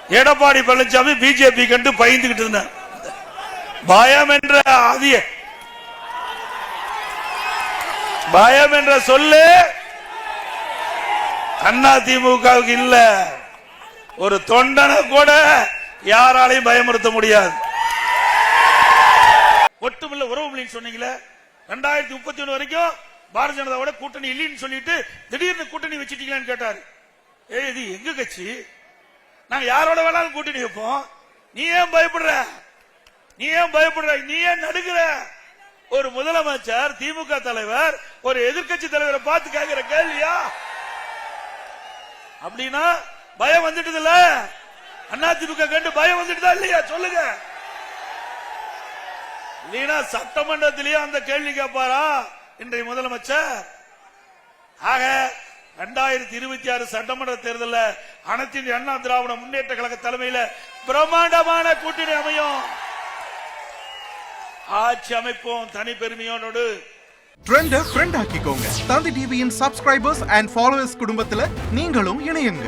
Edappadi Palaniswami BJP கண்டு பயந்துகிட்டு இருந்தார். பயம் என்ற சொல்லு அதிமுகவுக்கு இல்ல. ஒரு தொண்டனை கூட யாராலையும் பயமுறுத்த முடியாது. ஒட்டுமில்ல உறவு சொன்னீங்களே, 2031 வரைக்கும் பாரதிய ஜனதாவோட கூட்டணி இல்லைன்னு சொல்லிட்டு திடீர்னு கூட்டணி வச்சிட்டீங்களான்னு கேட்டாரு. இது எங்க கட்சி? நாங்க யாரோட வேணாலும் கூட்டணி வைப்போம். நீ ஏன் பயப்படுற? நீ ஏன் நடுக்கிற? ஒரு முதலமைச்சர், திமுக தலைவர் ஒரு எதிர்கட்சி தலைவரை பார்த்து கேட்கிற கேள்வியா? அப்படின்னா பயம் வந்துட்டு இல்ல? அதிமுக கண்டு பயம் வந்துட்டுதா இல்லையா? சொல்லுங்க. இல்லைன்னா சட்டமன்றத்திலேயே அந்த கேள்வி கேட்பாரா இன்றைய முதலமைச்சர்? ஆக 2026 சட்டமன்ற தேர்தலில் அனைத்து இந்திய அண்ணா திராவிட முன்னேற்ற கழக தலைமையில் பிரம்மாண்டமான கூட்டணி அமையும். ஆட்சி அமைப்போம் தனி பெருமையோடு. ட்ரெண்ட ஃப்ரெண்ட் ஆக்கிக்கோங்க. தந்தி டிவியின் சப்ஸ்கிரைபர்ஸ் அண்ட் ஃபாலோவர்ஸ் குடும்பத்தில் நீங்களும் இணையுங்க.